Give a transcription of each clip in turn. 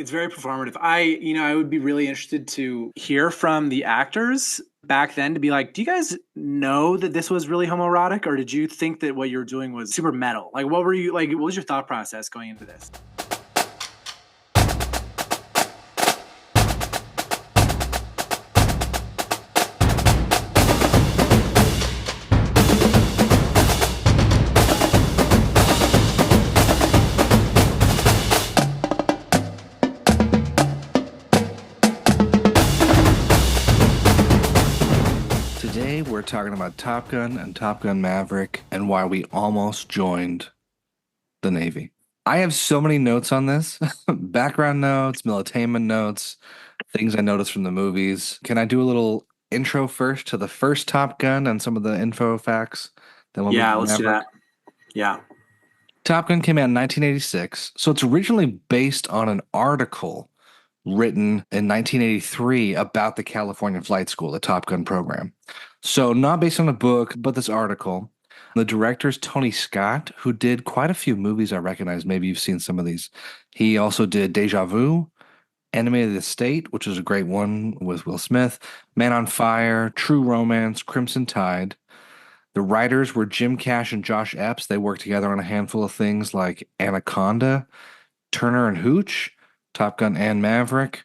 It's very performative. I would be really interested to hear from the actors back then to be like, do you guys know that this was really homoerotic, or did you think that what you were doing was super metal? Like, what were you like? What was your thought process going into this? Today we're talking about Top Gun and Top Gun Maverick and why we almost joined the Navy. I have so many notes on this. Background notes, militainment notes, things I noticed from the movies. Can I do a little intro first to the first Top Gun and some of the info facts? Then we'll move Yeah, to let's do Maverick. that. Yeah. Top Gun came out in 1986, so it's originally based on an article written in 1983 about the California Flight School, the Top Gun program. So not based on a book, but this article. The director's Tony Scott, who did quite a few movies I recognize. Maybe you've seen some of these. He also did Deja Vu, Enemy of the State, which is a great one with Will Smith, Man on Fire, True Romance, Crimson Tide. The writers were Jim Cash and Josh Epps. They worked together on a handful of things like Anaconda, Turner and Hooch, Top Gun and Maverick.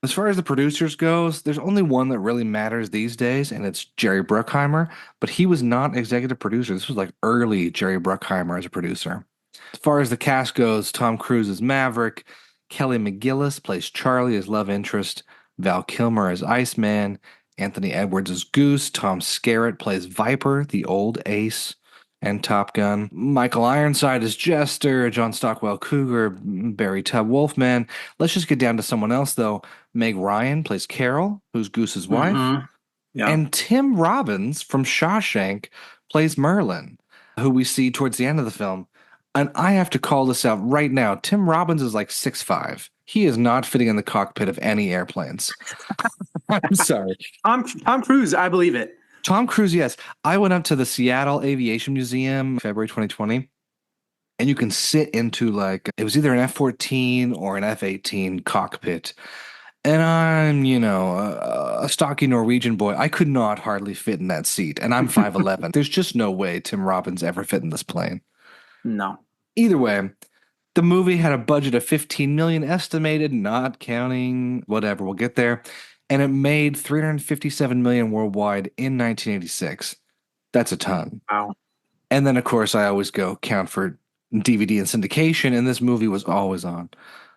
As far as the producers goes, there's only one that really matters these days, and it's Jerry Bruckheimer, but he was not executive producer. This was like early Jerry Bruckheimer as a producer. As far as the cast goes, Tom Cruise is Maverick, Kelly McGillis plays Charlie as love interest, Val Kilmer as Iceman, Anthony Edwards as Goose, Tom Skerritt plays Viper, the old ace, and Top Gun. Michael Ironside is Jester, John Stockwell Cougar, Barry Tubb Wolfman. Let's just get down to someone else, though. Meg Ryan plays Carol, who's Goose's wife. Mm-hmm. Yeah. And Tim Robbins from Shawshank plays Merlin, who we see towards the end of the film. And I have to call this out right now. Tim Robbins is like 6'5". He is not fitting in the cockpit of any airplanes. I'm sorry. Tom Cruise, I believe it. Tom Cruise, yes. I went up to the Seattle Aviation Museum February 2020, and you can sit into it was either an F-14 or an F-18 cockpit. And I'm, a stocky Norwegian boy. I could not hardly fit in that seat, and I'm 5'11". There's just no way Tim Robbins ever fit in this plane. No. Either way, the movie had a budget of 15 million estimated, not counting whatever. We'll get there. And it made 357 million worldwide in 1986. That's a ton. Wow. And then, of course, I always go count for DVD and syndication, and this movie was always on.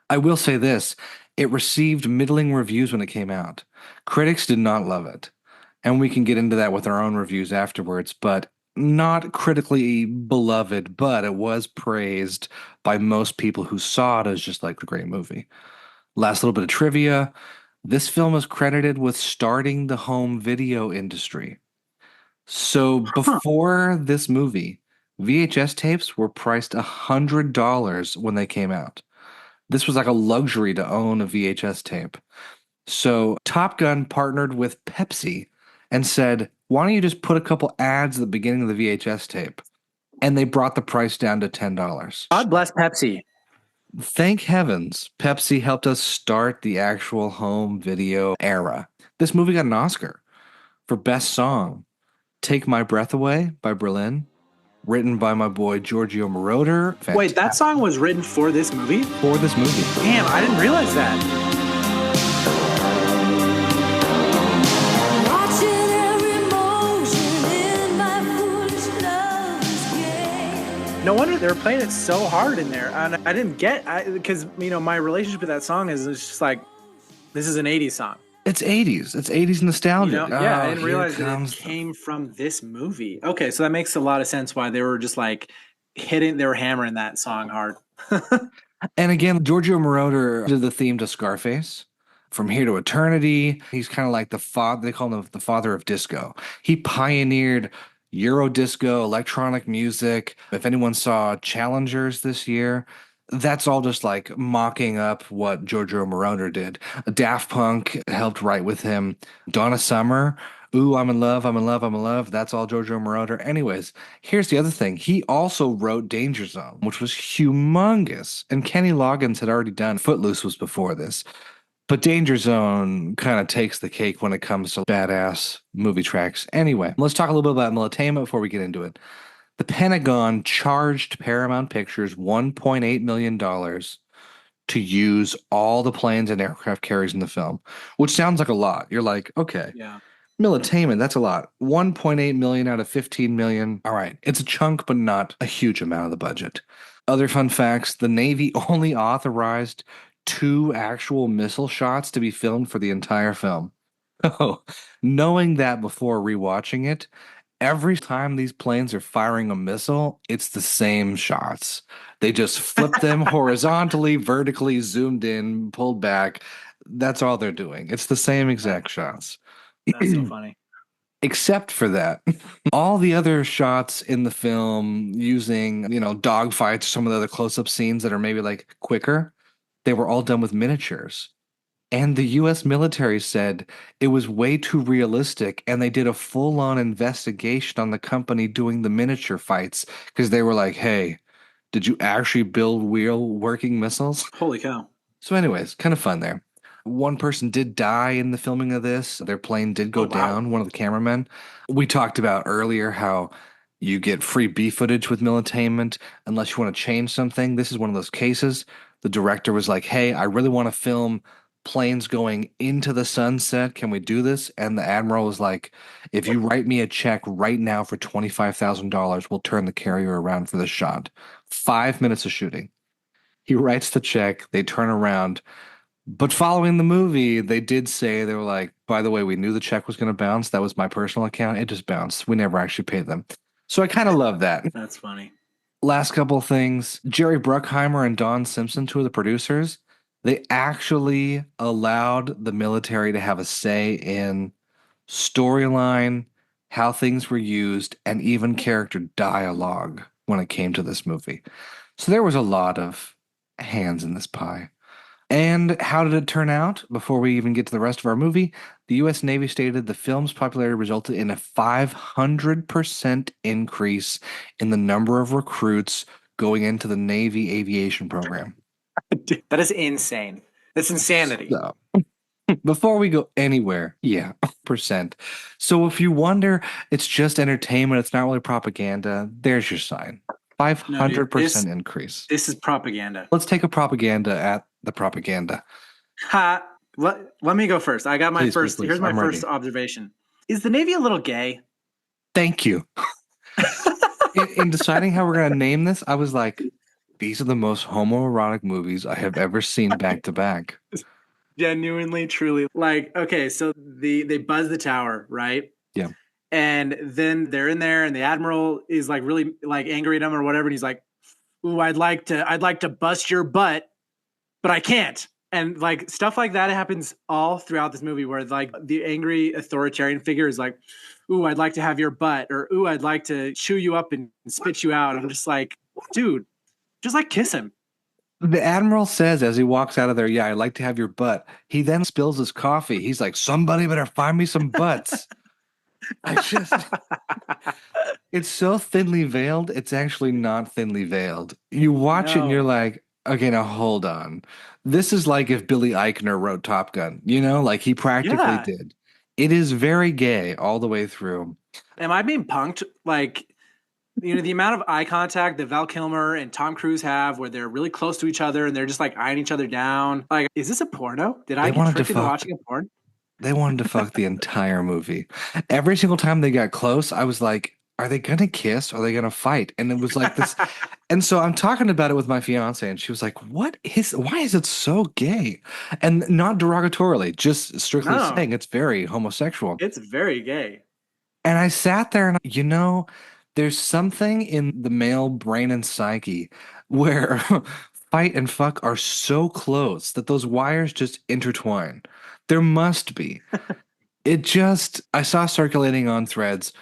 I will say this, it received middling reviews when it came out. Critics did not love it. And we can get into that with our own reviews afterwards, but not critically beloved, but it was praised by most people who saw it as just like a great movie. Last little bit of trivia. This film is credited with starting the home video industry. So before this movie, VHS tapes were priced $100 when they came out. This was like a luxury to own a VHS tape. So Top Gun partnered with Pepsi and said, why don't you just put a couple ads at the beginning of the VHS tape? And they brought the price down to $10. God bless Pepsi. Thank heavens, Pepsi helped us start the actual home video era. This movie got an Oscar for Best Song. Take My Breath Away by Berlin, written by my boy Giorgio Moroder. Wait, that song was written for this movie? For this movie. Damn, I didn't realize that. No wonder they were playing it so hard in there. And I didn't get, because, my relationship with that song is it's just like, this is an 80s song. It's 80s. It's 80s nostalgia. I didn't realize that it came from this movie. Okay, so that makes a lot of sense why they were just like they were hammering that song hard. And again, Giorgio Moroder did the theme to Scarface. From Here to Eternity. He's kind of like the father, they call him the father of disco. He pioneered Euro disco, electronic music. If anyone saw Challengers this year, that's all just like mocking up what Giorgio Moroder did. Daft Punk helped write with him. Donna Summer Ooh, I'm in love, I'm in love, I'm in love. That's all Jojo Moroder. Anyways, here's the other thing. He also wrote Danger Zone, which was humongous. And Kenny Loggins had already done Footloose was before this. But Danger Zone kind of takes the cake when it comes to badass movie tracks. Anyway, let's talk a little bit about Militainment before we get into it. The Pentagon charged Paramount Pictures $1.8 million to use all the planes and aircraft carriers in the film, which sounds like a lot. You're like, okay, Yeah. Militainment, that's a lot. 1.8 million out of 15 million. All right, it's a chunk, but not a huge amount of the budget. Other fun facts, the Navy only authorized 2 actual missile shots to be filmed for the entire film. Oh, knowing that before rewatching it, every time these planes are firing a missile, it's the same shots. They just flip them horizontally, vertically, zoomed in, pulled back. That's all they're doing. It's the same exact shots. That's so funny. Except for that, all the other shots in the film using, dogfights, some of the other close-up scenes that are maybe like quicker, they were all done with miniatures. And the US military said it was way too realistic, and they did a full-on investigation on the company doing the miniature fights because they were like, hey, did you actually build real working missiles? Holy cow. So, anyways, kind of fun there. One person did die in the filming of this. Their plane did go Oh, wow. down, one of the cameramen. We talked about earlier how you get free B footage with Militainment unless you want to change something. This is one of those cases. The director was like, hey, I really want to film planes going into the sunset. Can we do this? And the admiral was like, if you write me a check right now for $25,000, we'll turn the carrier around for the shot. 5 minutes of shooting. He writes the check. They turn around. But following the movie, they did say, they were like, by the way, we knew the check was going to bounce. That was my personal account. It just bounced. We never actually paid them. So I kind of love that. That's funny. Last couple of things. Jerry Bruckheimer and Don Simpson, 2 of the producers, they actually allowed the military to have a say in storyline, how things were used, and even character dialogue when it came to this movie. So there was a lot of hands in this pie. And how did it turn out? Before we even get to the rest of our movie, the U.S. Navy stated the film's popularity resulted in a 500% increase in the number of recruits going into the Navy aviation program. That is insane. That's insanity. So, before we go anywhere, yeah, percent. So if you wonder, it's just entertainment, it's not really propaganda, there's your sign. No, dude, 500% increase. This is propaganda. Let's take a propaganda at the propaganda. Ha. Let me go first. I got my Please, first. please, Here's my I'm first ready. observation. Is the Navy a little gay? Thank you. In deciding how we're going to name this, I was like, these are the most homoerotic movies I have ever seen back to back. Genuinely, truly. Like, okay, so they buzz the tower, right? Yeah. And then they're in there, and the admiral is like really like angry at him or whatever, and he's like, "Ooh, I'd like to bust your butt, but I can't." And like stuff like that happens all throughout this movie, where like the angry authoritarian figure is like, "Ooh, I'd like to have your butt," or "Ooh, I'd like to chew you up and spit you out." I'm just like, dude, just like kiss him. The admiral says as he walks out of there, yeah, I'd like to have your butt. He then spills his coffee. He's like, somebody better find me some butts. I just, it's so thinly veiled. It's actually not thinly veiled. You watch it and you're No. like, okay, now hold on. This is like if Billy Eichner wrote Top Gun, like he practically Yeah. did. It is very gay all the way through. Am I being punked? Like, the amount of eye contact that Val Kilmer and Tom Cruise have where they're really close to each other and they're just like eyeing each other down. Like, is this a porno? Did I They get wanted to tricked into fuck. watching a porn? They wanted to fuck the entire movie. Every single time they got close, I was like, are they gonna kiss? Or are they gonna fight? And it was like this. And so I'm talking about it with my fiance, and she was like, why is it so gay? And not derogatorily, just strictly No, saying it's very homosexual. it's very gay. And I sat there and, there's something in the male brain and psyche where fight and fuck are so close that those wires just intertwine. There must be. I saw circulating on threads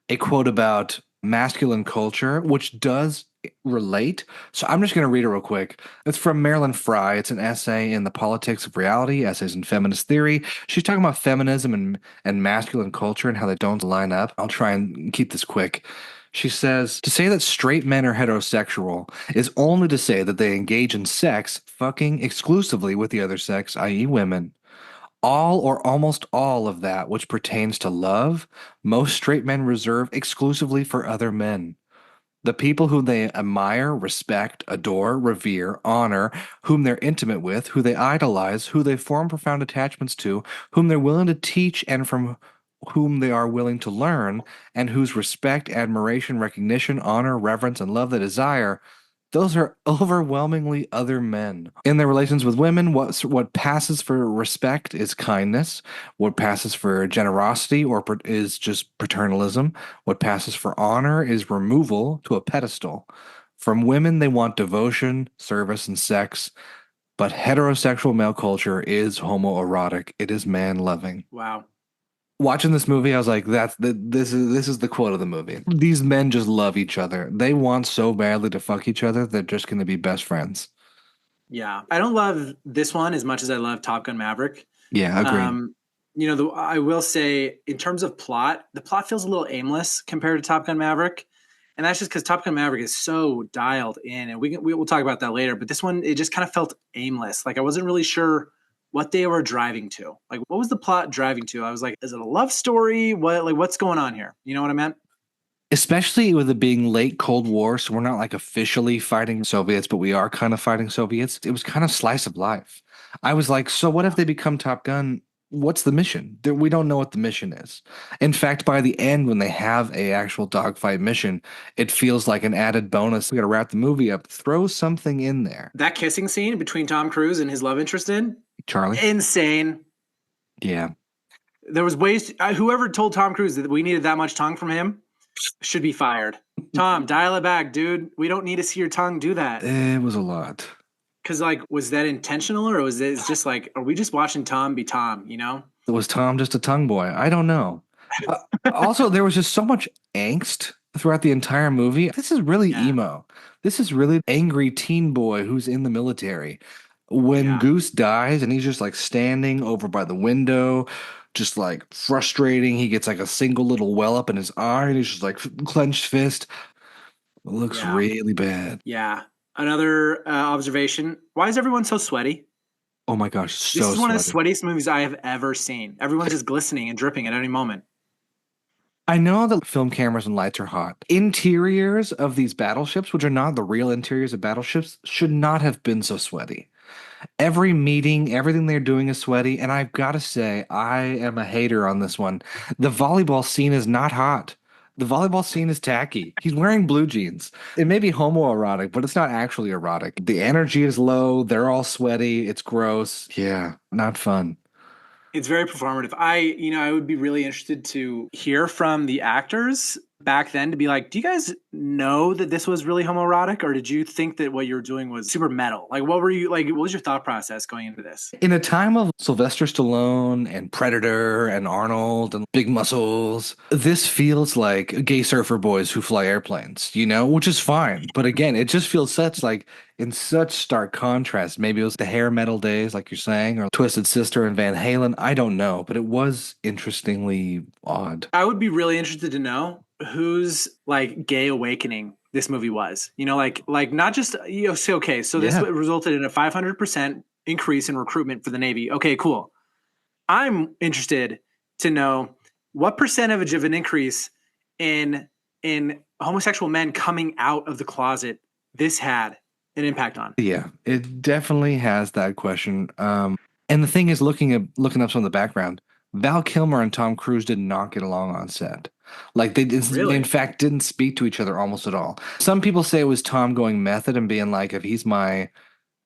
a quote about masculine culture, which does relate. So I'm just going to read it real quick. It's from Marilyn Fry. It's an essay in The Politics of Reality, Essays in Feminist Theory. She's talking about feminism and masculine culture and how they don't line up. I'll try and keep this quick. She says, to say that straight men are heterosexual is only to say that they engage in sex, fucking exclusively with the other sex, i.e., women. All or almost all of that which pertains to love, most straight men reserve exclusively for other men. The people whom they admire, respect, adore, revere, honor, whom they're intimate with, who they idolize, who they form profound attachments to, whom they're willing to teach and from whom they are willing to learn, and whose respect, admiration, recognition, honor, reverence, and love they desire, those are overwhelmingly other men. In their relations with women, what passes for respect is kindness. What passes for generosity is just paternalism. What passes for honor is removal to a pedestal. From women, they want devotion, service, and sex. But heterosexual male culture is homoerotic. It is man loving. Wow. Watching this movie, I was like, this is the quote of the movie. These men just love each other. They want so badly to fuck each other, they're just going to be best friends. Yeah. I don't love this one as much as I love Top Gun Maverick. Yeah, agreed. Um, I will say in terms of plot, the plot feels a little aimless compared to Top Gun Maverick. And that's just because Top Gun Maverick is so dialed in, and we'll talk about that later. But this one, it just kind of felt aimless. Like I wasn't really sure what they were driving to. Like, what was the plot driving to? I was like, is it a love story? What's going on here? You know what I meant? Especially with it being late Cold War, so we're not like officially fighting Soviets, but we are kind of fighting Soviets. It was kind of slice of life. I was like, so what if they become Top Gun? What's the mission? We don't know what the mission is. In fact, by the end, when they have a actual dogfight mission, it feels like an added bonus. We got to wrap the movie up. Throw something in there. That kissing scene between Tom Cruise and his love interest Charlie? insane. Yeah. There was whoever told Tom Cruise that we needed that much tongue from him should be fired. Tom, dial it back, dude. We don't need to see your tongue do that. It was a lot. Because, like, was that intentional, or was it just like, are we just watching Tom be Tom, Was Tom just a tongue boy? I don't know. Also, there was just so much angst throughout the entire movie. This is really emo. This is really angry teen boy who's in the military. When Goose dies and he's just like standing over by the window, just like frustrating. He gets like a single little well up in his eye and he's just like clenched fist. It looks really bad. Yeah. Another observation. Why is everyone so sweaty? Oh my gosh, so This is one of the sweaty. sweatiest movies I have ever seen. Everyone's just glistening and dripping at any moment. I know that film cameras and lights are hot. Interiors of these battleships, which are not the real interiors of battleships, should not have been so sweaty. Every meeting, everything they're doing is sweaty. And I've got to say, I am a hater on this one. The volleyball scene is not hot. The volleyball scene is tacky. He's wearing blue jeans. It may be homoerotic, but it's not actually erotic. The energy is low. They're all sweaty. It's gross. Yeah, not fun. It's very performative. I would be really interested to hear from the actors back then to be like, do you guys know that this was really homoerotic, or did you think that what you were doing was super metal? Like, what was your thought process going into this? In a time of Sylvester Stallone and Predator and Arnold and big muscles, this feels like gay surfer boys who fly airplanes, which is fine. But again, it just feels in such stark contrast. Maybe it was the hair metal days, like you're saying, or Twisted Sister and Van Halen. I don't know, but it was interestingly odd. I would be really interested to know whose like gay awakening this movie was. Like not just okay, so this resulted in a 500% increase in recruitment for the Navy. Okay, cool. I'm interested to know what percentage of an increase in homosexual men coming out of the closet this had an impact on. Yeah, it definitely has that question. And the thing is, looking up some of the background, Val Kilmer and Tom Cruise did not get along on set. Like they in fact didn't speak to each other almost at all. Some people say it was Tom going method and being like, if he's my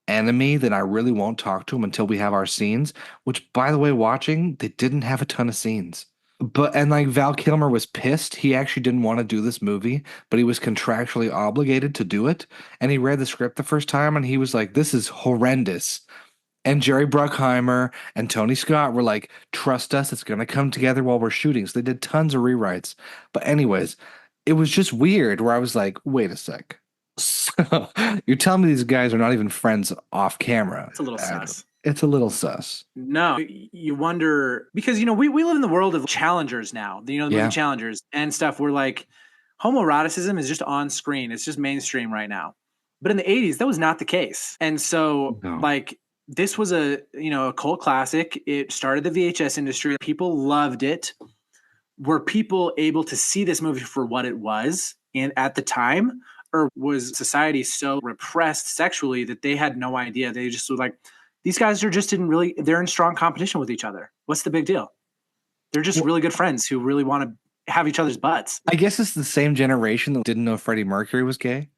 enemy, then I really won't talk to him until we have our scenes. Which, by the way, watching, they didn't have a ton of scenes. And like Val Kilmer was pissed. He actually didn't want to do this movie, but he was contractually obligated to do it. And he read the script the first time and he was like, this is horrendous. And Jerry Bruckheimer and Tony Scott were like, trust us, it's going to come together while we're shooting. So they did tons of rewrites. But anyways, it was just weird where I was like, wait a sec. So you're telling me these guys are not even friends off camera? It's a little sus. It's a little sus. No, you wonder because we live in the world of challengers now. The movie Yeah. challengers and stuff. Where like homoeroticism is just on screen. It's just mainstream right now. But in the '80s, that was not the case. And so No. like this was a cult classic. It started the VHS industry. People loved it. Were people able to see this movie for what it was at the time? Or was society so repressed sexually that they had no idea? They just were like, these guys are just they're in strong competition with each other. What's the big deal? They're just Well, really good friends who really want to have each other's butts. I guess it's the same generation that didn't know Freddie Mercury was gay.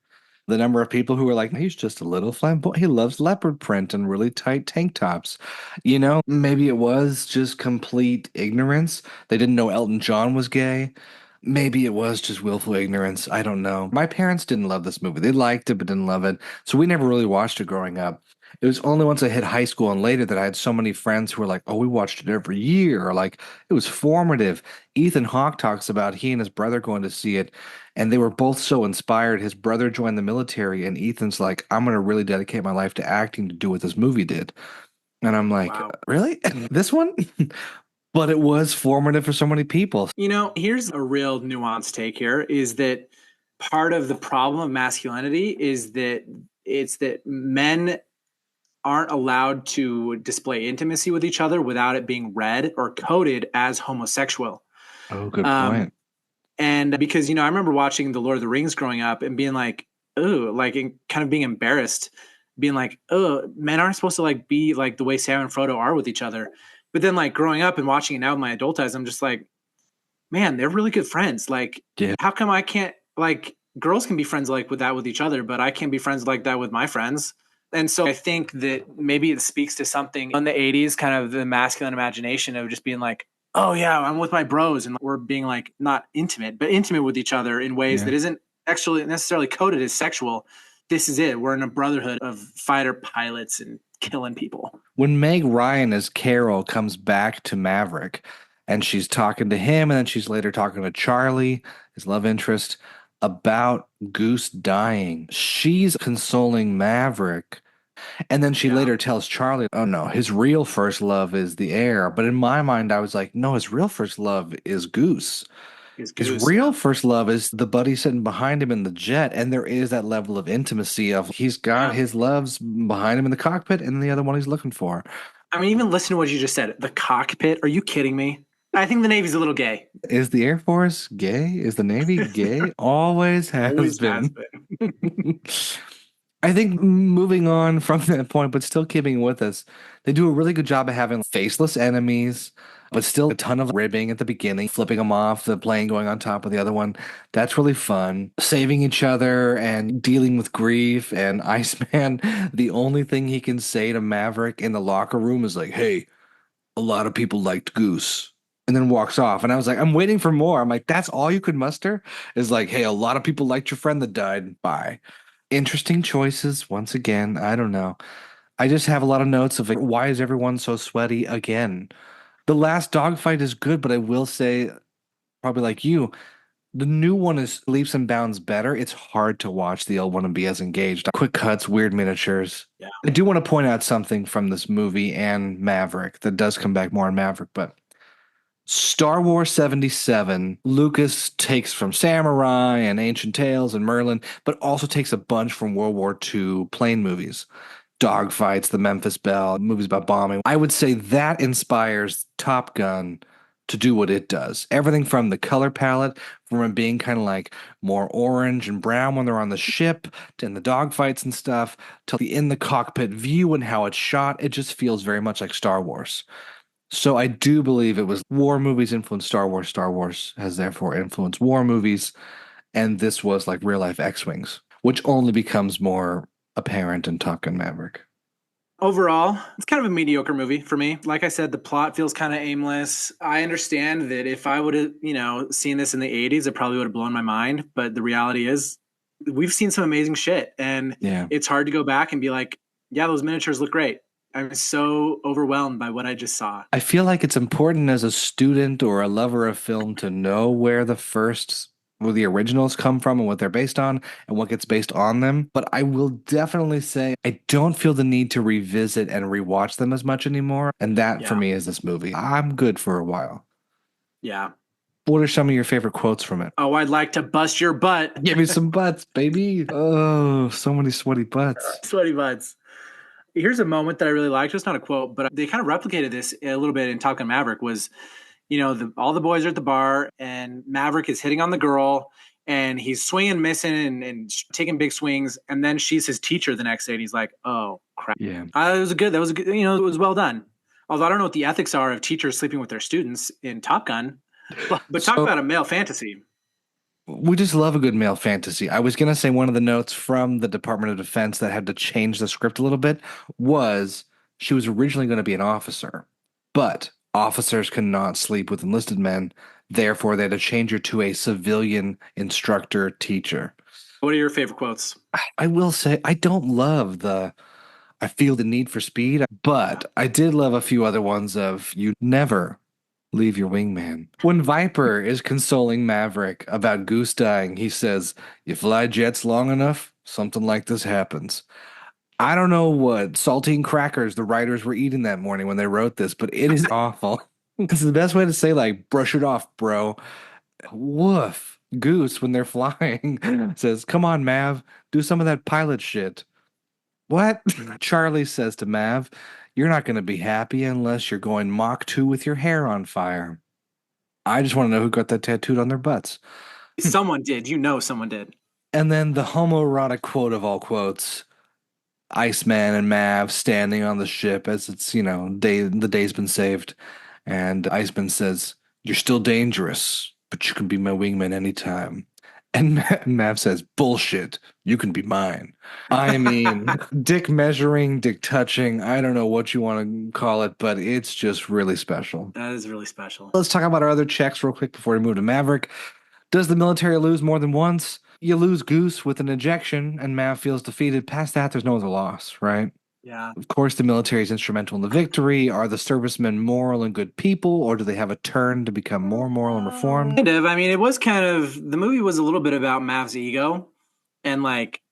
The number of people who were like, he's just a little flamboyant. He loves leopard print and really tight tank tops. Maybe it was just complete ignorance. They didn't know Elton John was gay. Maybe it was just willful ignorance. I don't know. My parents didn't love this movie. They liked it, but didn't love it. So we never really watched it growing up. It was only once I hit high school and later that I had so many friends who were like, oh, we watched it every year. Or like, it was formative. Ethan Hawke talks about he and his brother going to see it, and they were both so inspired. His brother joined the military, and Ethan's like, I'm going to really dedicate my life to acting to do what this movie did. And I'm like, Wow. really? This one? But it was formative for so many people. Here's a real nuanced take here is that part of the problem of masculinity is that it's that men aren't allowed to display intimacy with each other without it being read or coded as homosexual. Oh, good Um, point. and because, I remember watching The Lord of the Rings growing up and being like, oh, like and kind of being embarrassed, being like, oh, men aren't supposed to like be like the way Sam and Frodo are with each other. But then like growing up and watching it now with my adult eyes, I'm just like, man, they're really good friends. Like, Yeah. how come I can't like girls can be friends like with each other, but I can't be friends like that with my friends? And so I think that maybe it speaks to something in the '80s, kind of the masculine imagination of just being like, oh yeah, I'm with my bros, and we're being like not intimate, but intimate with each other in ways Yeah. that isn't actually necessarily coded as sexual. This is it. We're in a brotherhood of fighter pilots and killing people. When Meg Ryan as Carol comes back to Maverick and she's talking to him, and then she's later talking to Charlie, his love interest, about Goose dying, she's consoling Maverick. And then she Yeah, later tells Charlie, oh no, his real first love is the air. But in my mind, I was like, no, his real first love is Goose. is His Goose. Yeah, real first love is the buddy sitting behind him in the jet, and there is that level of intimacy of he's got yeah. his loves behind him in the cockpit and the other one he's looking for. I mean, even listen to what you just said. The cockpit. Are you kidding me? I think the Navy's a little gay. Is the Air Force gay? Is the Navy gay? Always has Always has been. been. I think moving on from that point, but still keeping with us, they do a really good job of having faceless enemies, but still a ton of ribbing at the beginning, flipping them off, the plane going on top of the other one. That's really fun. Saving each other and dealing with grief. And Iceman, the only thing he can say to Maverick in the locker room is like, hey, a lot of people liked Goose. And then walks off. And I was like, I'm waiting for more. I'm like, that's all you could muster? Is like, hey, a lot of people liked your friend that died. Bye. Interesting choices. Once again, I don't know. I just have a lot of notes of like, why is everyone so sweaty again? The last dogfight is good, but I will say, probably like you, the new one is leaps and bounds better. It's hard to watch the old one and be as engaged. Quick cuts, weird miniatures. Yeah. I do want to point out something from this movie and Maverick that does come back more in Maverick, but Star Wars 77, Lucas takes from Samurai and Ancient Tales and Merlin, but also takes a bunch from World War II plane movies. Dogfights, the Memphis Belle, movies about bombing. I would say that inspires Top Gun to do what it does. Everything from the color palette, from it being kind of like more orange and brown when they're on the ship, to in the dogfights and stuff, to the in the cockpit view and how it's shot. It just feels very much like Star Wars. So I do believe it was war movies influenced Star Wars. Star Wars has therefore influenced war movies. And this was like real life X-Wings, which only becomes more apparent in Top Gun Maverick. Overall, it's kind of a mediocre movie for me. Like I said, the plot feels kind of aimless. I understand that if I would have, seen this in the '80s, it probably would have blown my mind. But the reality is, we've seen some amazing shit, and Yeah. it's hard to go back and be like, yeah, those miniatures look great. I'm so overwhelmed by what I just saw. I feel like it's important as a student or a lover of film to know where the first where the originals come from and what they're based on and what gets based on them. But I will definitely say I don't feel the need to revisit and rewatch them as much anymore. And that for Yeah. me is this movie. I'm good for a while. Yeah. What are some of your favorite quotes from it? Oh, I'd like to bust your butt. Give me some butts, baby. Oh, so many sweaty butts. Sweaty butts. Here's a moment that I really liked. It's not a quote, but they kind of replicated this a little bit in Top Gun Maverick. Was all the boys are at the bar and Maverick is hitting on the girl and he's swinging, missing, and taking big swings. And then she's his teacher the next day, and he's like, "Oh crap!" Yeah. It was good. That was a good. It was well done. Although I don't know what the ethics are of teachers sleeping with their students in Top Gun, but talk So about a male fantasy. we just love a good male fantasy. I was going to say one of the notes from the Department of Defense that had to change the script a little bit was she was originally going to be an officer, but officers cannot sleep with enlisted men. Therefore, they had to change her to a civilian instructor teacher. What are your favorite quotes? I will say, I don't love I feel the need for speed, Yeah. but I did love a few other ones of you never leave your wingman. When Viper is consoling Maverick about Goose dying, he says, "You fly jets long enough, something like this happens." I don't know what saltine crackers the writers were eating that morning when they wrote this, but it is awful. It's the best way to say, like, brush it off, bro. Woof. Goose, when they're flying, says, "Come on, Mav, do some of that pilot shit." What? Charlie says to Mav, "You're not going to be happy unless you're going Mach 2 with your hair on fire." I just want to know who got that tattooed on their butts. Someone did. Someone did. And then the homoerotic quote of all quotes, Iceman and Mav standing on the ship as it's, the day's been saved. And Iceman says, "You're still dangerous, but you can be my wingman anytime." And Mav says, "Bullshit. You can be mine." I mean, dick measuring, dick touching. I don't know what you want to call it, but it's just really special. That is really special. Let's talk about our other checks real quick before we move to Maverick. Does the military lose more than once? You lose Goose with an ejection, and Mav feels defeated. Past that, there's no other loss, right? Yeah. Of course, the military is instrumental in the victory. Are the servicemen moral and good people, or do they have a turn to become more moral and reformed? Kind of. I mean, it was kind of the movie was a little bit about Mav's ego and like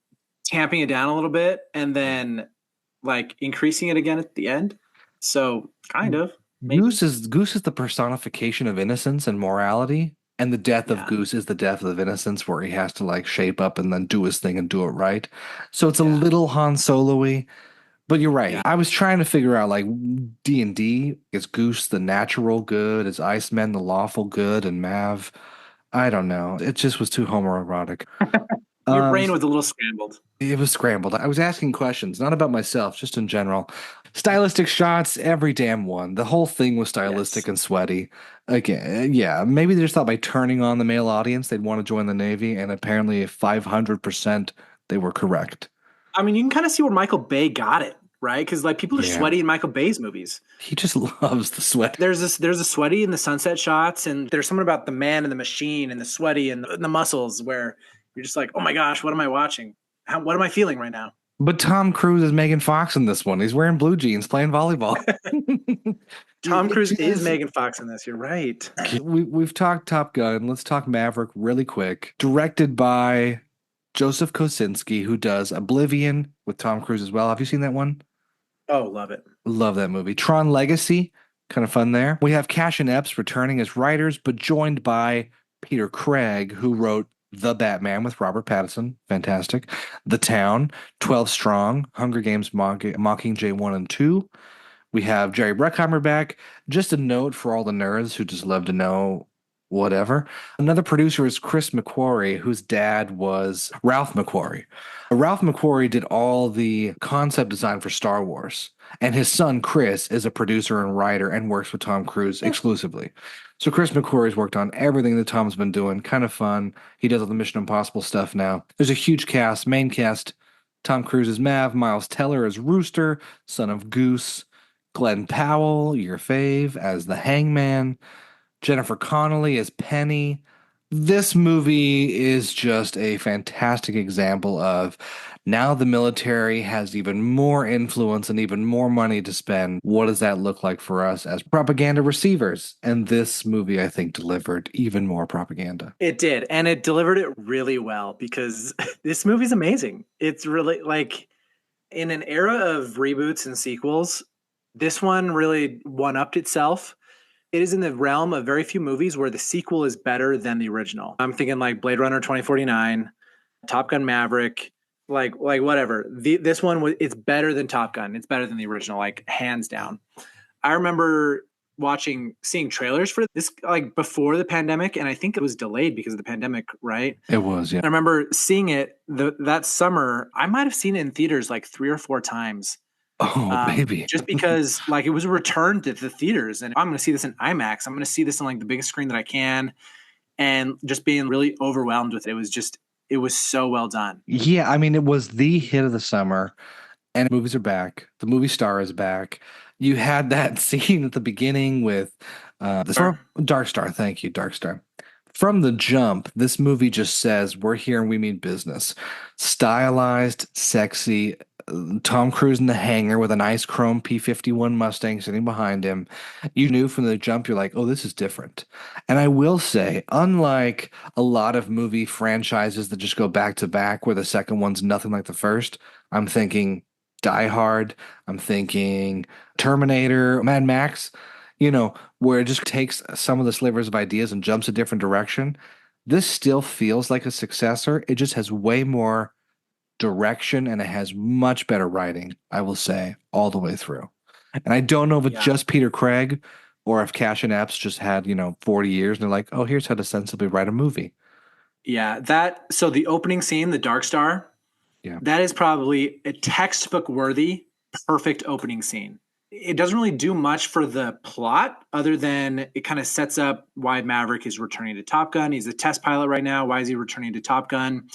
tamping it down a little bit and then like increasing it again at the end. So kind of. Maybe. Goose is the personification of innocence and morality, and the death of Yeah. Goose is the death of innocence, where he has to like shape up and then do his thing and do it right. So it's a Yeah. little Han Solo-y. But you're right. Yeah. I was trying to figure out like D&D, is Goose the natural good? Is Iceman the lawful good? And Mav, I don't know. It just was too homoerotic. Your brain was a little scrambled. It was scrambled. I was asking questions, not about myself, just in general. Stylistic shots, every damn one. The whole thing was stylistic Yes. and sweaty. Again, yeah, maybe they just thought by turning on the male audience, they'd want to join the Navy, and apparently 500% they were correct. I mean, you can kind of see where Michael Bay got it, right? Because like people are Yeah. sweaty in Michael Bay's movies. He just loves the sweat. There's a sweaty in the sunset shots, and there's something about the man and the machine and the sweaty and the muscles where you're just like, oh my gosh, what am I watching? What am I feeling right now? But Tom Cruise is Megan Fox in this one. He's wearing blue jeans playing volleyball. Tom Cruise is Megan Fox in this. You're right. We've talked Top Gun. Let's talk Maverick really quick. Directed by Joseph Kosinski, who does Oblivion with Tom Cruise as well. Have you seen that one? Oh, love it. Love that movie. Tron Legacy, kind of fun there. We have Cash and Epps returning as writers, but joined by Peter Craig, who wrote The Batman with Robert Pattinson. Fantastic. The Town, 12 Strong, Hunger Games Mockingjay 1 and 2. We have Jerry Bruckheimer back. Just a note for all the nerds who just love to know whatever. Another producer is Chris McQuarrie, whose dad was Ralph McQuarrie. Ralph McQuarrie did all the concept design for Star Wars, and his son Chris is a producer and writer and works with Tom Cruise exclusively. So Chris McQuarrie's worked on everything that Tom's been doing. Kind of fun. He does all the Mission Impossible stuff now. There's a huge cast. Main cast: Tom Cruise as Mav, Miles Teller as Rooster, son of Goose, Glenn Powell, your fave, as the Hangman, Jennifer Connelly as Penny. This movie is just a fantastic example of Now the military has even more influence and even more money to spend. What does that look like for us as propaganda receivers? And this movie, I think, delivered even more propaganda. It did, and it delivered it really well because this movie's amazing. It's really like in an era of reboots and sequels, this one really one-upped itself. It is in the realm of very few movies where the sequel is better than the original. I'm thinking like Blade Runner 2049, Top Gun Maverick, like whatever. This one was it's better than Top Gun. It's better than the original, like hands down. I remember seeing trailers for this like before the pandemic, and I think it was delayed because of the pandemic, right? It was, yeah. I remember seeing it that summer. I might have seen it in theaters like 3 or 4 times, Oh, baby. just because like it was returned to the theaters, and I'm going to see this in IMAX. I'm going to see this on like the biggest screen that I can, and just being really overwhelmed with it. It was so well done. Yeah, I mean, it was the hit of the summer, and movies are back. The movie star is back. You had that scene at the beginning with the star, Dark Star. Thank you, Dark Star. From the jump, this movie just says, we're here and we mean business. Stylized, sexy, Tom Cruise in the hangar with a nice chrome P-51 Mustang sitting behind him. You knew from the jump, you're like, oh, this is different. And I will say, unlike a lot of movie franchises that just go back to back, where the second one's nothing like the first, I'm thinking Die Hard, I'm thinking Terminator, Mad Max, where it just takes some of the slivers of ideas and jumps a different direction. This still feels like a successor. It just has way more direction and it has much better writing, I will say, all the way through. And I don't know if it's Yeah, just Peter Craig or if Cash and Epps just had, 40 years and they're like, oh, here's how to sensibly write a movie. yeah. So the opening scene, the Dark Star, Yeah. that is probably a textbook worthy, perfect opening scene. It doesn't really do much for the plot other than it kind of sets up why Maverick is returning to Top Gun. He's a test pilot right now. Why is he returning to Top Gun?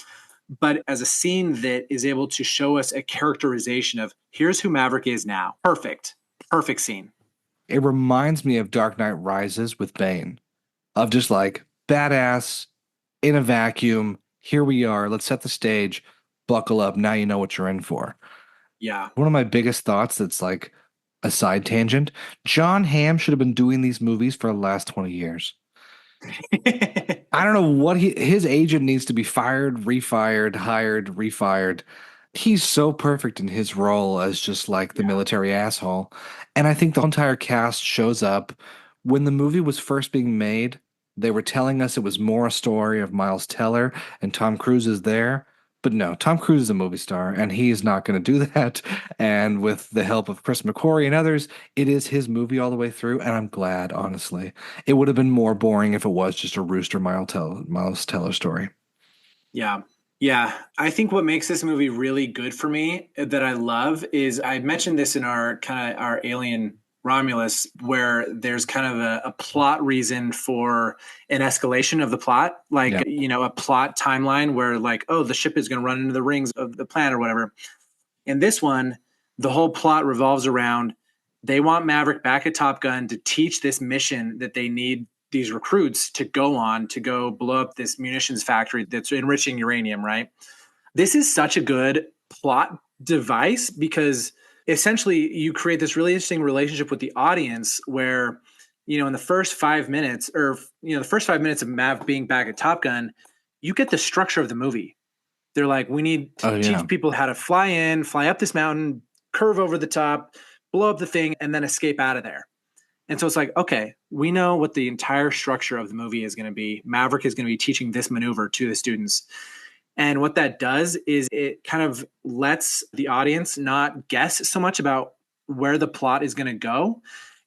But as a scene that is able to show us a characterization of here's who Maverick is now. Perfect. Perfect scene. It reminds me of Dark Knight Rises with Bane, of just like badass in a vacuum. Here we are. Let's set the stage. Buckle up. Now you know what you're in for. Yeah. One of my biggest thoughts that's like a side tangent. John Hamm should have been doing these movies for the last 20 years. I don't know what his agent needs to be fired, refired, hired, refired. He's so perfect in his role as just like the Yeah. military asshole. And I think the entire cast shows up. When the movie was first being made, they were telling us it was more a story of Miles Teller and Tom Cruise is there. But no, Tom Cruise is a movie star and he's not going to do that. And with the help of Chris McQuarrie and others, it is his movie all the way through. And I'm glad, honestly. It would have been more boring if it was just a Rooster Miles Teller story. Yeah. Yeah. I think what makes this movie really good for me that I love is I mentioned this in our kind of our Alien Romulus, where there's kind of a plot reason for an escalation of the plot, like, Yeah. a plot timeline where, like, oh, the ship is going to run into the rings of the planet or whatever. In this one, the whole plot revolves around they want Maverick back at Top Gun to teach this mission that they need these recruits to go on to go blow up this munitions factory that's enriching uranium, right? This is such a good plot device because essentially you create this really interesting relationship with the audience where, in the first 5 minutes or, the first 5 minutes of Mav being back at Top Gun, you get the structure of the movie. They're like, we need to Oh, yeah. teach people how to fly in, fly up this mountain, curve over the top, blow up the thing, and then escape out of there. And so it's like, okay, we know what the entire structure of the movie is going to be. Maverick is going to be teaching this maneuver to the students. And what that does is it kind of lets the audience not guess so much about where the plot is going to go.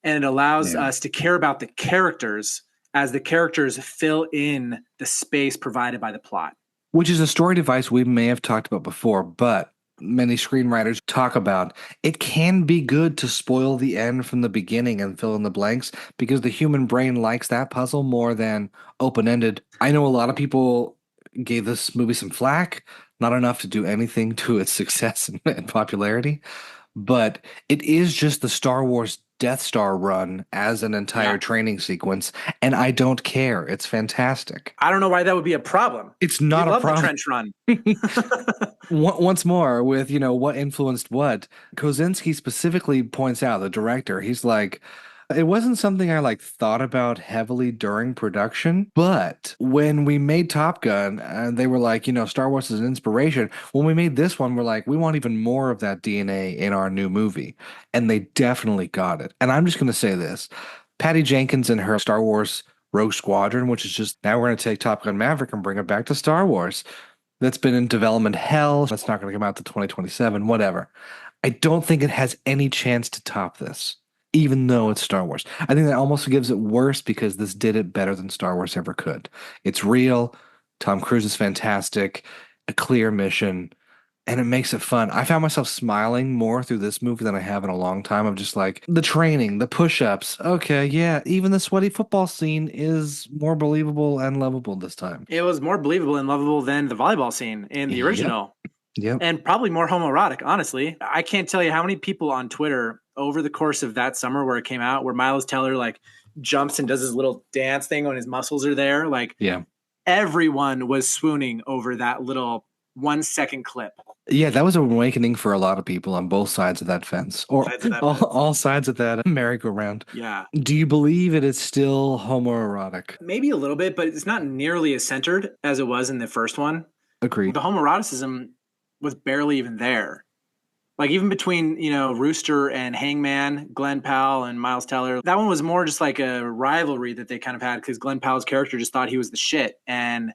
And it allows us to care about the characters as the characters fill in the space provided by the plot. Which is a story device we may have talked about before, but many screenwriters talk about it can be good to spoil the end from the beginning and fill in the blanks because the human brain likes that puzzle more than open-ended. I know a lot of people gave this movie some flack, not enough to do anything to its success and popularity, but it is just the Star Wars Death Star run as an entire Yeah. training sequence, and I don't care. It's fantastic. I don't know why that would be a problem. It's We not a love the problem. trench run. Once more, with what influenced what, Kozinski specifically points out, the director, he's like, it wasn't something I like thought about heavily during production, but when we made Top Gun, they were like, Star Wars is an inspiration. When we made this one, we're like, we want even more of that DNA in our new movie. And they definitely got it. And I'm just going to say this. Patty Jenkins and her Star Wars Rogue Squadron, which is just now we're going to take Top Gun Maverick and bring it back to Star Wars. That's been in development hell. That's not going to come out to 2027, whatever. I don't think it has any chance to top this, even though it's Star Wars. I think that almost gives it worse because this did it better than Star Wars ever could. It's real. Tom Cruise is fantastic, a clear mission, and it makes it fun. I found myself smiling more through this movie than I have in a long time. Of just like the training, the push-ups. Okay, yeah, even the sweaty football scene is more believable and lovable this time. It was more believable and lovable than the volleyball scene in the Yep. original, Yep. and probably more homoerotic, honestly. I can't tell you how many people on Twitter over the course of that summer where it came out, where Miles Teller like jumps and does his little dance thing when his muscles are there. Like Yeah. everyone was swooning over that little 1 second clip. Yeah, that was an awakening for a lot of people on both sides of that fence, or Sides of that all, fence. all sides of that merry-go-round. Yeah. Do you believe it is still homoerotic? Maybe a little bit, but it's not nearly as centered as it was in the first one. Agreed. The homoeroticism was barely even there. Like even between, Rooster and Hangman, Glenn Powell and Miles Teller, that one was more just like a rivalry that they kind of had because Glenn Powell's character just thought he was the shit. And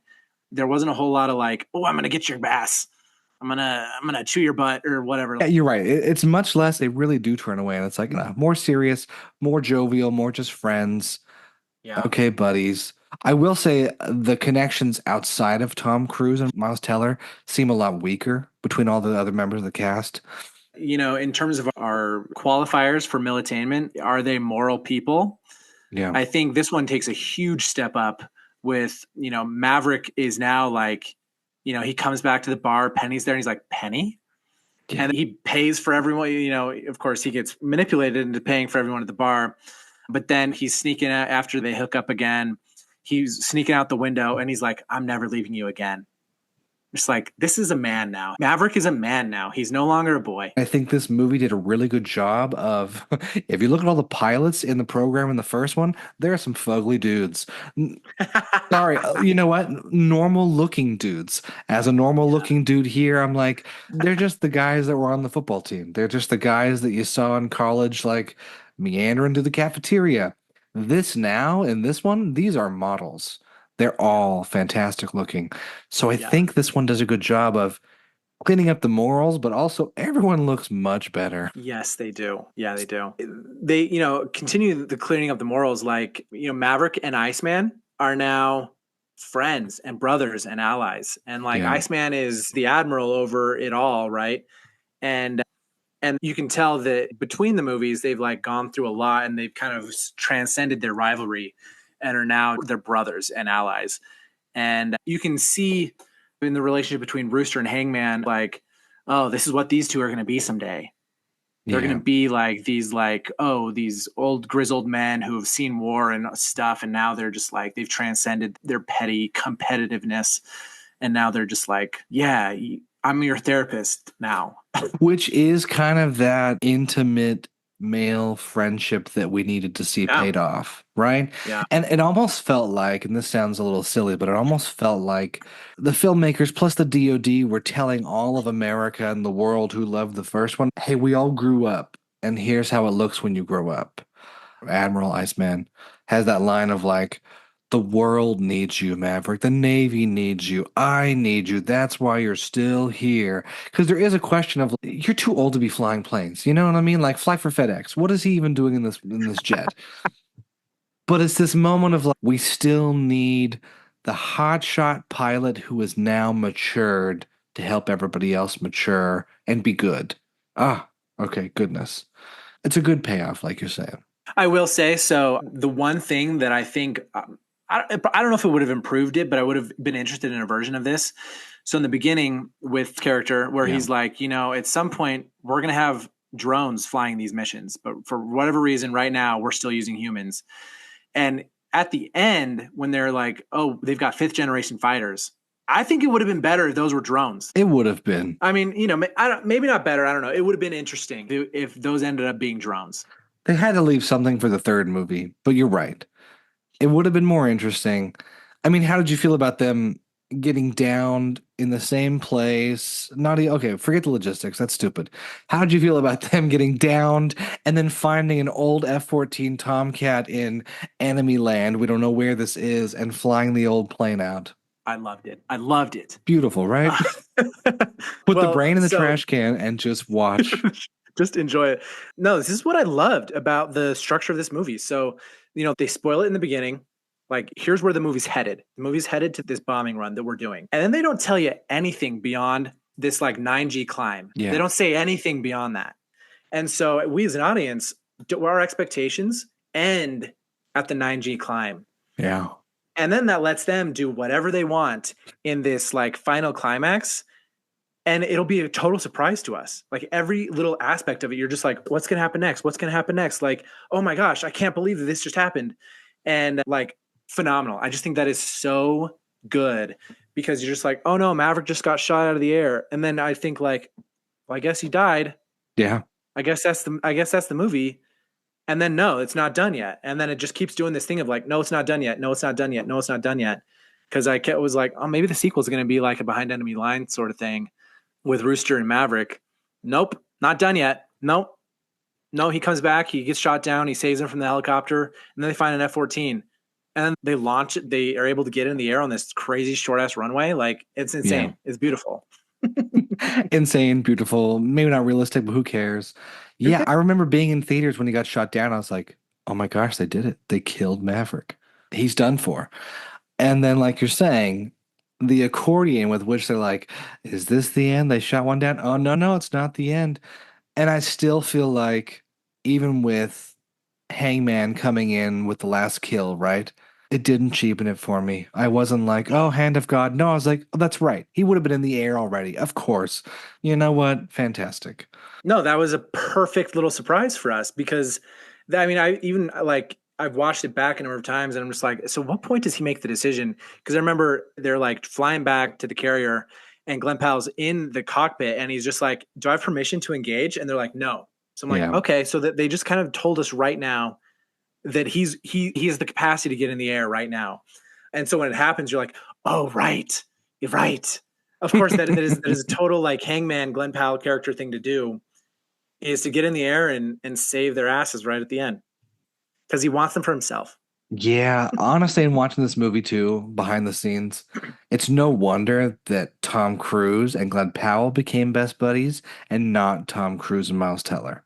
there wasn't a whole lot of like, oh, I'm gonna get your ass. I'm gonna chew your butt or whatever. Yeah, you're right. It's much less. They really do turn away, and it's like more serious, more jovial, more just friends. Yeah. Okay, buddies. I will say the connections outside of Tom Cruise and Miles Teller seem a lot weaker between all the other members of the cast. In terms of our qualifiers for militainment, are they moral people? Yeah. I think this one takes a huge step up with, Maverick is now like, he comes back to the bar, Penny's there, and he's like, Penny? Yeah. And he pays for everyone, of course he gets manipulated into paying for everyone at the bar. But then he's sneaking out after they hook up again. He's sneaking out the window and he's like, I'm never leaving you again. It's like, this is a man now. Maverick is a man now. He's no longer a boy. I think this movie did a really good job of, if you look at all the pilots in the program in the first one, there are some fugly dudes. Sorry, you know what? Normal looking dudes. As a normal looking dude here, I'm like, they're just the guys that were on the football team. They're just the guys that you saw in college, like meandering to the cafeteria. This now, in this one, these are models. They're all fantastic looking. So I Yeah. think this one does a good job of cleaning up the morals, but also everyone looks much better. Yes, they do. Yeah, they do. They, continue the cleaning up the morals. Like, Maverick and Iceman are now friends and brothers and allies. And like Yeah. Iceman is the admiral over it all, right? And you can tell that between the movies, they've like gone through a lot and they've kind of transcended their rivalry and are now their brothers and allies. And you can see in the relationship between Rooster and Hangman, like, oh, this is what these two are going to be someday. They're Yeah. going to be like these old grizzled men who have seen war and stuff. And now they're just like, they've transcended their petty competitiveness. And now they're just like, yeah, I'm your therapist now. Which is kind of that intimate male friendship that we needed to see paid off, right? Yeah. And it almost felt like, and this sounds a little silly, but it almost felt like the filmmakers plus the DOD were telling all of America and the world who loved the first one, hey, we all grew up, and here's how it looks when you grow up. Admiral Iceman has that line of like, the world needs you, Maverick. The Navy needs you. I need you. That's why you're still here. Because there is a question of you're too old to be flying planes. You know what I mean? Like fly for FedEx. What is he even doing in this jet? But it's this moment of like we still need the hotshot pilot who is now matured to help everybody else mature and be good. Ah, okay, goodness. It's a good payoff, like you're saying. I will say, so the one thing that I think, I don't know if it would have improved it, but I would have been interested in a version of this. So in the beginning with character where he's like, at some point we're going to have drones flying these missions, but for whatever reason, right now we're still using humans. And at the end, when they're like, oh, they've got 5th-generation fighters, I think it would have been better if those were drones. It would have been. I mean, maybe not better. I don't know. It would have been interesting if those ended up being drones. They had to leave something for the third movie, but you're right. It would have been more interesting. I mean, how did you feel about them getting downed in the same place? Okay, forget the logistics. That's stupid. How did you feel about them getting downed and then finding an old F-14 Tomcat in enemy land? We don't know where this is, and flying the old plane out. I loved it. I loved it. Beautiful, right? Put the brain in the trash can and just watch. Just enjoy it. No, this is what I loved about the structure of this movie. So, they spoil it in the beginning. Like, here's where the movie's headed. The movie's headed to this bombing run that we're doing. And then they don't tell you anything beyond this like 9G climb. Yeah. They don't say anything beyond that. And so we as an audience, our expectations end at the 9G climb. Yeah. And then that lets them do whatever they want in this like final climax. And it'll be a total surprise to us. Like every little aspect of it, you're just like, what's going to happen next? What's going to happen next? Like, oh my gosh, I can't believe that this just happened. And like, phenomenal. I just think that is so good because you're just like, oh no, Maverick just got shot out of the air. And then I think like, well, I guess he died. Yeah. I guess that's the movie. And then no, it's not done yet. And then it just keeps doing this thing of like, no, it's not done yet. No, it's not done yet. No, it's not done yet. Because was like, oh, maybe the sequel is going to be like a behind enemy line sort of thing with Rooster and Maverick. Nope, not done yet. Nope. No, he comes back. He gets shot down. He saves him from the helicopter. And then they find an F-14. And then they launch it. They are able to get in the air on this crazy short ass runway. Like it's insane. Yeah. It's beautiful. Insane, beautiful, maybe not realistic, but who cares? Yeah, I remember being in theaters when he got shot down. I was like, oh my gosh, they did it. They killed Maverick. He's done for. And then, like you're saying, the accordion with which they're like, is this the end? They shot one down. Oh, no, it's not the end. And I still feel like even with Hangman coming in with the last kill, right? It didn't cheapen it for me. I wasn't like, oh, hand of God. No, I was like, oh, that's right. He would have been in the air already. Of course. You know what? Fantastic. No, that was a perfect little surprise for us because, I've watched it back a number of times and I'm just like, so what point does he make the decision? Because I remember they're like flying back to the carrier and Glenn Powell's in the cockpit and he's just like, do I have permission to engage? And they're like, no. So I'm like, okay, so that they just kind of told us right now that he has the capacity to get in the air right now. And so when it happens, you're like, oh, right. You're right. Of course, that is a total like Hangman Glenn Powell character thing to do is to get in the air and save their asses right at the end because he wants them for himself. Yeah, honestly, in watching this movie too, behind the scenes, it's no wonder that Tom Cruise and Glenn Powell became best buddies and not Tom Cruise and Miles Teller.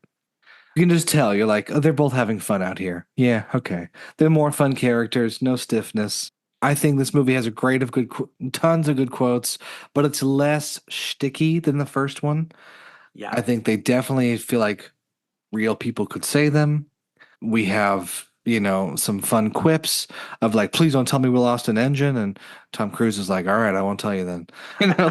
You can just tell, you're like, oh, they're both having fun out here. Yeah, okay. They're more fun characters, no stiffness. I think this movie has tons of good quotes, but it's less shticky than the first one. Yeah. I think they definitely feel like real people could say them. We have, some fun quips of like, please don't tell me we lost an engine. And Tom Cruise is like, all right, I won't tell you then.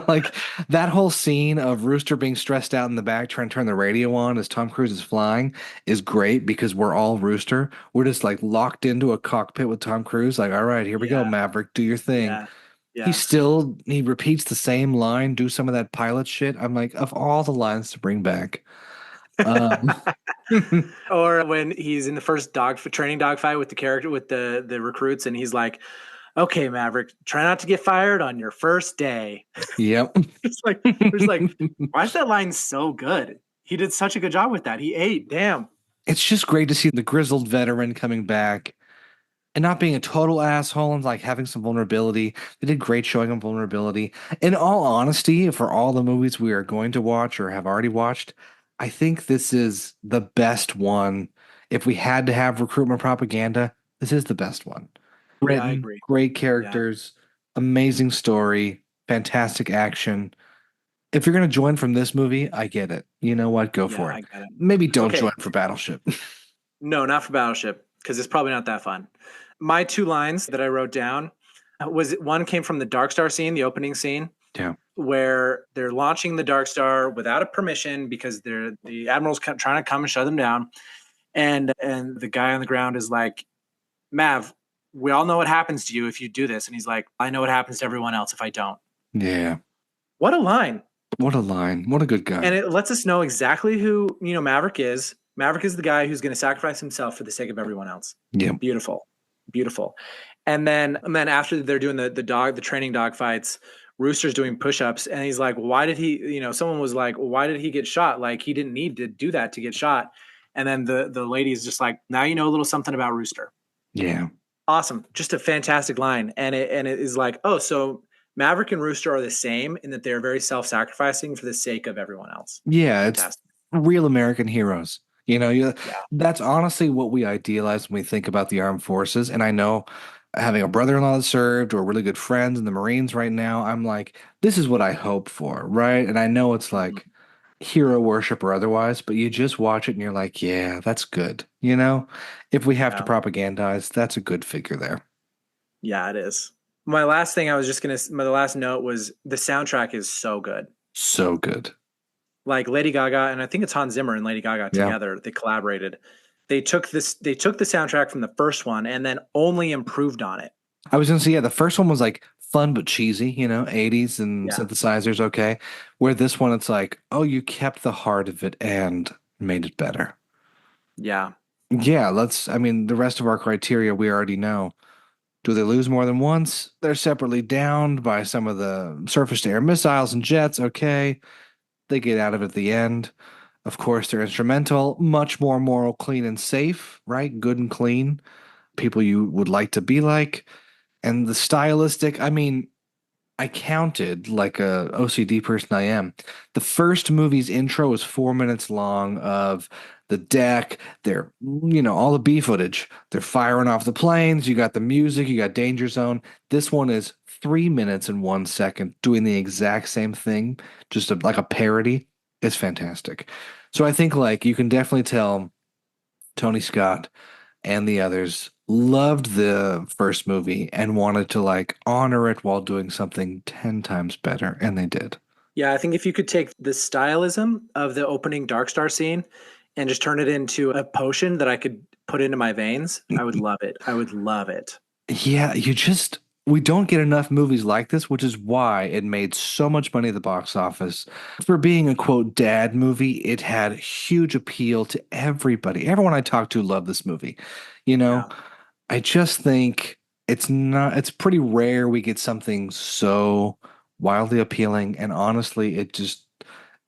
Like that whole scene of Rooster being stressed out in the back trying to turn the radio on as Tom Cruise is flying is great because we're all Rooster. We're just like locked into a cockpit with Tom Cruise. Like, all right, here we go, Maverick, do your thing. Yeah. Yeah. He repeats the same line, do some of that pilot shit. I'm like, of all the lines to bring back. Or when he's in the first training dogfight with the recruits and he's like, okay, Maverick, try not to get fired on your first day. Yep. It's like why is that line so good? He did such a good job with that. He ate. Damn. It's just great to see the grizzled veteran coming back and not being a total asshole and like having some vulnerability. They did great showing him vulnerability. In all honesty, for all the movies we are going to watch or have already watched, I think this is the best one. If we had to have recruitment propaganda, this is the best one. Written, I agree. Great characters, amazing story, fantastic action. If you're going to join from this movie, I get it. You know what? Go for it. I get it. Maybe don't join for Battleship. No, not for Battleship, because it's probably not that fun. My two lines that I wrote down one came from the Dark Star scene, the opening scene. Yeah. where they're launching the Dark Star without a permission because the admiral's trying to come and shut them down. And the guy on the ground is like, Mav, we all know what happens to you if you do this. And he's like, I know what happens to everyone else if I don't. Yeah. What a line. What a line. What a good guy. And it lets us know exactly who, Maverick is. Maverick is the guy who's going to sacrifice himself for the sake of everyone else. Yeah. Beautiful. Beautiful. And then after they're doing the training dog fights, Rooster's doing push-ups, and he's like, why did he, someone was like, why did he get shot? Like, he didn't need to do that to get shot. And then the lady's just like, now you know a little something about Rooster. Yeah. Awesome. Just a fantastic line. And it is like, oh, so Maverick and Rooster are the same in that they're very self-sacrificing for the sake of everyone else. Yeah, Fantastic. it's real American heroes. That's honestly what we idealize when we think about the armed forces. And I know having a brother-in-law that served or really good friends in the Marines right now, I'm like, this is what I hope for, right? And I know it's like hero worship or otherwise, but you just watch it and you're like, yeah, that's good. If we have to propagandize, that's a good figure there. Yeah, it is. My last note was the soundtrack is so good. So good. Like Lady Gaga, and I think it's Hans Zimmer and Lady Gaga together, they collaborated. They took the soundtrack from the first one and then only improved on it. I was gonna say, yeah, the first one was like fun but cheesy, 80s and synthesizers, okay. Where this one, it's like, oh, you kept the heart of it and made it better. Yeah. Yeah, the rest of our criteria we already know. Do they lose more than once? They're separately downed by some of the surface-to-air missiles and jets, okay. They get out of it at the end. Of course, they're instrumental, much more moral, clean, and safe, right? Good and clean. People you would like to be like. And the stylistic, I counted like a OCD person I am. The first movie's intro is 4 minutes long of the deck. They're, all the B footage. They're firing off the planes. You got the music. You got Danger Zone. This one is 3 minutes and 1 second doing the exact same thing, just like a parody. It's fantastic. So I think like you can definitely tell Tony Scott and the others loved the first movie and wanted to like honor it while doing something 10 times better, and they did. Yeah, I think if you could take the stylism of the opening Dark Star scene and just turn it into a potion that I could put into my veins, I would love it. I would love it. Yeah, we don't get enough movies like this, which is why it made so much money at the box office. For being a quote dad movie, it had huge appeal to everybody. Everyone I talked to loved this movie. I just think it's pretty rare we get something so wildly appealing, and honestly, it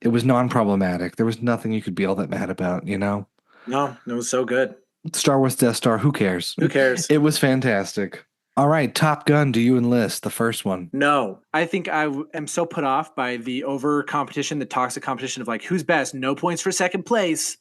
was non-problematic. There was nothing you could be all that mad about, No, it was so good. Star Wars Death Star, who cares? Who cares? It was fantastic. All right, Top Gun, do you enlist? The first one. No, I think I am so put off by the over competition, the toxic competition of like, who's best? No points for second place.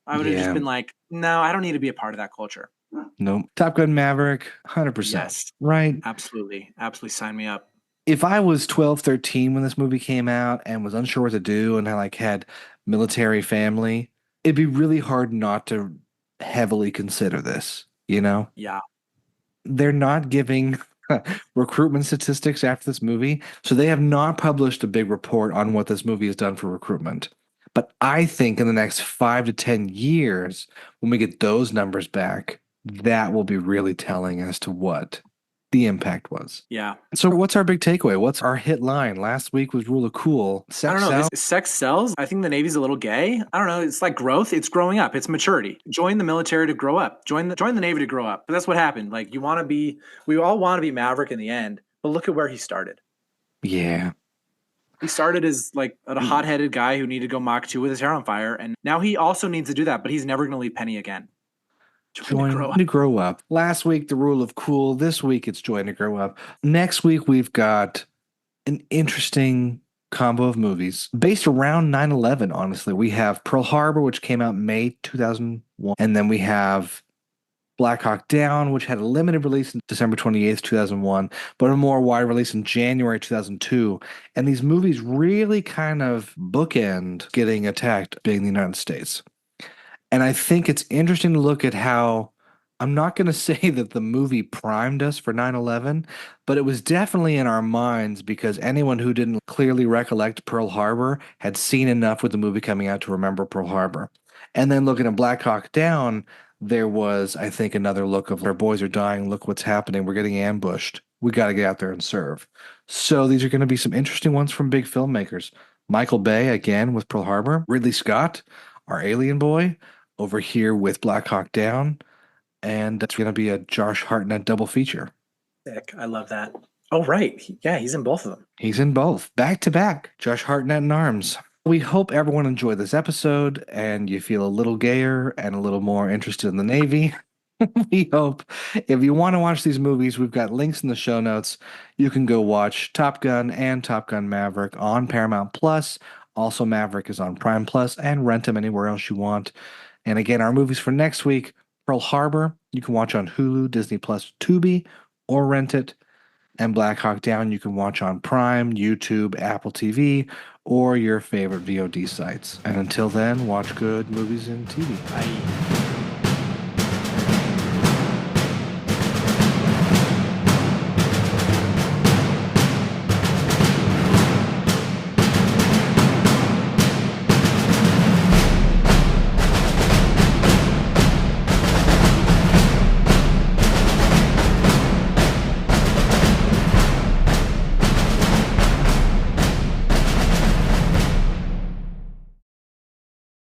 I would have just been like, no, I don't need to be a part of that culture. Nope. Top Gun Maverick, 100%. Yes. Right? Absolutely. Absolutely sign me up. If I was 12, 13 when this movie came out and was unsure what to do and I like had military family, it'd be really hard not to heavily consider this, Yeah. They're not giving recruitment statistics after this movie, so they have not published a big report on what this movie has done for recruitment. But I think in the next 5 to 10 years, when we get those numbers back, that will be really telling as to what the impact was. Yeah. So what's our big takeaway? What's our hit line? Last week was Rule of Cool. I don't know. Sex sells. I think the Navy's a little gay. I don't know. It's like growth. It's growing up. It's maturity. Join the military to grow up. Join the Navy to grow up. But that's what happened. Like we all want to be Maverick in the end, but look at where he started. Yeah. He started as like a hot-headed guy who needed to go Mach 2 with his hair on fire. And now he also needs to do that, but he's never going to leave Penny again. Join to grow up. Last week, the Rule of Cool. This week, it's join to grow up. Next week, we've got an interesting combo of movies based around 9/11, honestly. We have Pearl Harbor, which came out May 2001. And then we have Black Hawk Down, which had a limited release on December 28th, 2001, but a more wide release in January 2002. And these movies really kind of bookend getting attacked being the United States. And I think it's interesting to look at how I'm not going to say that the movie primed us for 9/11, but it was definitely in our minds because anyone who didn't clearly recollect Pearl Harbor had seen enough with the movie coming out to remember Pearl Harbor. And then looking at Black Hawk Down, there was, I think, another look of our boys are dying. Look what's happening. We're getting ambushed. We got to get out there and serve. So these are going to be some interesting ones from big filmmakers. Michael Bay, again, with Pearl Harbor. Ridley Scott, our alien boy, over here with Black Hawk Down, and it's going to be a Josh Hartnett double feature. Sick. I love that. Oh, right. Yeah, he's in both of them. He's in both, back to back. Josh Hartnett in arms. We hope everyone enjoyed this episode and you feel a little gayer and a little more interested in the Navy. We hope. If you want to watch these movies, we've got links in the show notes. You can go watch Top Gun and Top Gun Maverick on Paramount Plus. Also, Maverick is on Prime Plus, and rent them anywhere else you want. And again, our movies for next week: Pearl Harbor, you can watch on Hulu, Disney Plus, Tubi, or rent it. And Black Hawk Down, you can watch on Prime, YouTube, Apple TV, or your favorite VOD sites. And until then, watch good movies and TV. Bye.